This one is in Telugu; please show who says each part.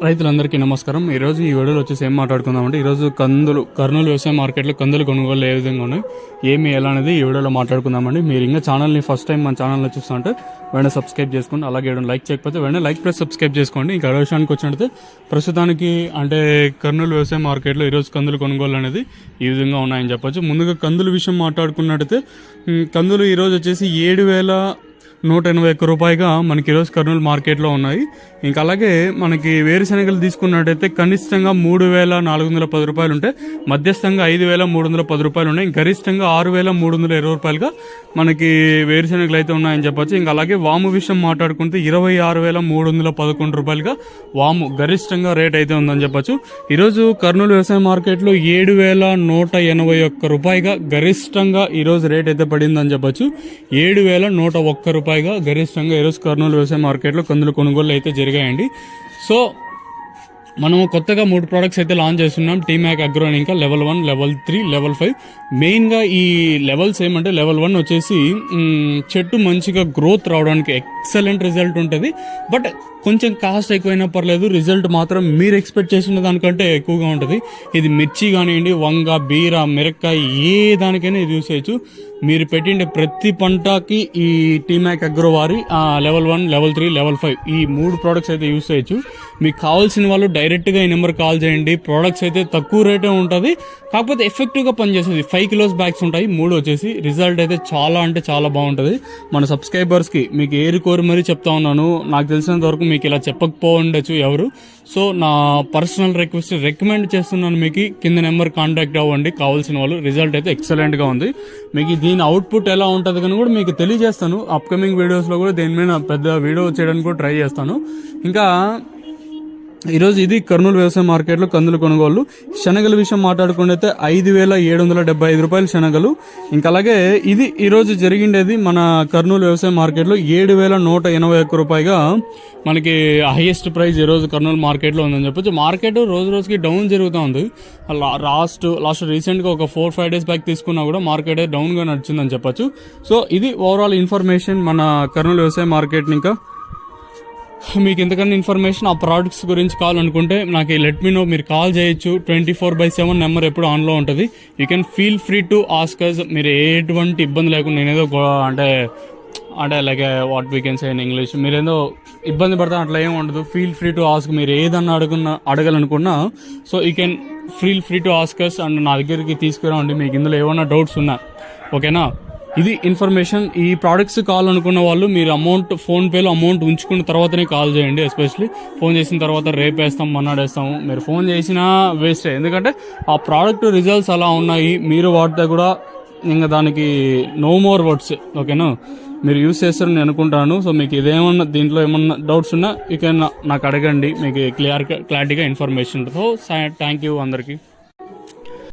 Speaker 1: రైతులందరికీ నమస్కారం. ఈరోజు ఈ వీడియోలో వచ్చేసి ఏం మాట్లాడుకుందామంటే, ఈరోజు కర్నూలు వ్యవసాయ మార్కెట్లో కందులు కొనుగోలు ఏ విధంగా ఉన్నాయి, ఎలా అనేది ఈ వీడియోలో మాట్లాడుకుందామండి. మీరు ఇంకా ఛానల్ని ఫస్ట్ టైం మన ఛానల్ని చూస్తుంటే వెంటనే సబ్స్క్రైబ్ చేసుకోండి. అలాగే లైక్ చేయకపోతే వెంటనే లైక్ ప్రెస్ సబ్స్క్రైబ్ చేసుకోండి. ఇంకా విషయానికి వచ్చినట్టు ప్రస్తుతానికి అంటే కర్నూలు వ్యవసాయ మార్కెట్లో ఈరోజు కందులు కొనుగోలు అనేది ఈ విధంగా ఉన్నాయని చెప్పొచ్చు. ముందుగా కందుల విషయం మాట్లాడుకున్నట్టయితే కందులు ఈరోజు వచ్చేసి 7,181 రూపాయగా మనకి ఈరోజు కర్నూలు మార్కెట్లో ఉన్నాయి. ఇంకా అలాగే మనకి వేరుశనగలు తీసుకున్నట్టయితే కనిష్టంగా 3,410 రూపాయలు ఉంటే, మధ్యస్థంగా 5,310 రూపాయలు ఉన్నాయి. గరిష్టంగా 6,320 రూపాయలుగా మనకి వేరుశనగలు అయితే ఉన్నాయని చెప్పొచ్చు. ఇంకా అలాగే వాము విషయం మాట్లాడుకుంటే 26,311 రూపాయలుగా వాము గరిష్టంగా రేట్ అయితే ఉందని చెప్పొచ్చు. ఈరోజు కర్నూలు వ్యవసాయ మార్కెట్లో 7,181 రూపాయగా గరిష్టంగా ఈరోజు రేట్ అయితే పడిందని చెప్పొచ్చు. 7,101 రూపాయగా గరిష్టంగా ఈరోజు కర్నూలు వ్యవసాయ మార్కెట్లో కందులు కొనుగోలు అయితే జరిగాయండి. సో మనము కొత్తగా 3 ప్రోడక్ట్స్ అయితే లాంచ్ చేస్తున్నాం. టీమ్యాక్ అగ్రో అని ఇంకా లెవెల్ 1, లెవెల్ 3, లెవెల్ 5. మెయిన్గా ఈ లెవెల్స్ ఏమంటే లెవెల్ 1 వచ్చేసి చెట్టు మంచిగా గ్రోత్ రావడానికి ఎక్సలెంట్ రిజల్ట్ ఉంటుంది. బట్ కొంచెం కాస్ట్ ఎక్కువైనా పర్లేదు, రిజల్ట్ మాత్రం మీరు ఎక్స్పెక్ట్ చేసిన దానికంటే ఎక్కువగా ఉంటుంది. ఇది మిర్చి కానివ్వండి, వంగ, బీర, మిరక్కాయ ఏ దానికైనా ఇది యూస్ చేయొచ్చు. మీరు పెట్టిండే ప్రతి పంటకి ఈ టీమ్యాక్ అగ్రో వారి లెవెల్ 1, లెవెల్ 3, లెవెల్ 5 ఈ 3 ప్రోడక్ట్స్ అయితే యూస్ చేయొచ్చు. మీకు కావాల్సిన వాళ్ళు డైరెక్ట్గా ఈ నెంబర్ కాల్ చేయండి. ప్రోడక్ట్స్ అయితే తక్కువ రేటే ఉంటుంది, కాకపోతే ఎఫెక్టివ్గా పనిచేస్తుంది. 5 కిలోస్ బ్యాగ్స్ ఉంటాయి, 3 వచ్చేసి. రిజల్ట్ అయితే చాలా అంటే చాలా బాగుంటుంది. మన సబ్స్క్రైబర్స్కి మీకు కోరి మరీ చెప్తా ఉన్నాను. నాకు తెలిసినంత వరకు మీకు ఇలా చెప్పకపోవచ్చు ఎవరు. సో నా పర్సనల్ రికమెండ్ చేస్తున్నాను మీకు. కింద నెంబర్ కాంటాక్ట్ అవ్వండి కావాల్సిన వాళ్ళు. రిజల్ట్ అయితే ఎక్సలెంట్గా ఉంది. మీకు దీని అవుట్పుట్ ఎలా ఉంటుంది కానీ కూడా మీకు తెలియజేస్తాను. అప్కమింగ్ వీడియోస్లో కూడా దీని మీద పెద్ద వీడియో చేయడానికి కూడా ట్రై చేస్తాను. ఇంకా ఈరోజు ఇది కర్నూలు వ్యవసాయ మార్కెట్లో కందులు కొనుగోలు. శనగల విషయం మాట్లాడుకుంటే 5,775 రూపాయలు శనగలు. ఇంకా అలాగే ఇది ఈరోజు జరిగిండేది మన కర్నూలు వ్యవసాయ మార్కెట్లో 7,181 రూపాయగా మనకి హైయెస్ట్ ప్రైస్ ఈరోజు కర్నూలు మార్కెట్లో ఉందని చెప్పొచ్చు. మార్కెట్ రోజు రోజుకి డౌన్ జరుగుతూ ఉంది. లాస్ట్ రీసెంట్గా ఒక 4-5 డేస్ బ్యాక్ తీసుకున్నా కూడా మార్కెట్ డౌన్గా నడిచిందని చెప్పొచ్చు. సో ఇది ఓవరాల్ ఇన్ఫర్మేషన్ మన కర్నూలు వ్యవసాయ మార్కెట్ని. ఇంకా మీకు ఎంతకన్నా ఇన్ఫర్మేషన్ ఆ ప్రోడక్ట్స్ గురించి కావాలనుకుంటే నాకు లెట్ మీ నో. మీరు కాల్ చేయొచ్చు. 24/7 నెంబర్ ఎప్పుడు ఆన్లో ఉంటుంది. You can feel free to ask us. మీరు ఎటువంటి ఇబ్బంది లేకుండా నేనేదో అంటే like what we can say in English, మీరేదో ఇబ్బంది పడతా అట్లా ఏమి ఉండదు. Feel free to ask. మీరు ఏదన్నా అడగాలనుకున్నా so you can feel free to ask us and నా దగ్గరికి తీసుకురావండి మీకు ఇందులో ఏమన్నా డౌట్స్ ఉన్నా. ఓకేనా? ఇది ఇన్ఫర్మేషన్. ఈ ప్రోడక్ట్స్ కావాలనుకున్న వాళ్ళు మీరు ఫోన్పేలో అమౌంట్ ఉంచుకున్న తర్వాతనే కాల్ చేయండి. ఎస్పెషల్లీ ఫోన్ చేసిన తర్వాత రేపు వేస్తాం, మన్నాడేస్తాము. మీరు ఫోన్ చేసినా వేస్టే, ఎందుకంటే ఆ ప్రోడక్ట్ రిజల్ట్స్ అలా ఉన్నాయి. మీరు వాడితే కూడా ఇంకా దానికి నో మోర్ వర్డ్స్. ఓకేనా? మీరు యూస్ చేస్తారని నేను అనుకుంటాను. సో మీకు ఇదేమన్నా దీంట్లో ఏమన్నా డౌట్స్ ఉన్నా యూ కెన్ నాకు అడగండి. మీకు క్లారిటీగా ఇన్ఫర్మేషన్. సో థ్యాంక్ యూ అందరికీ.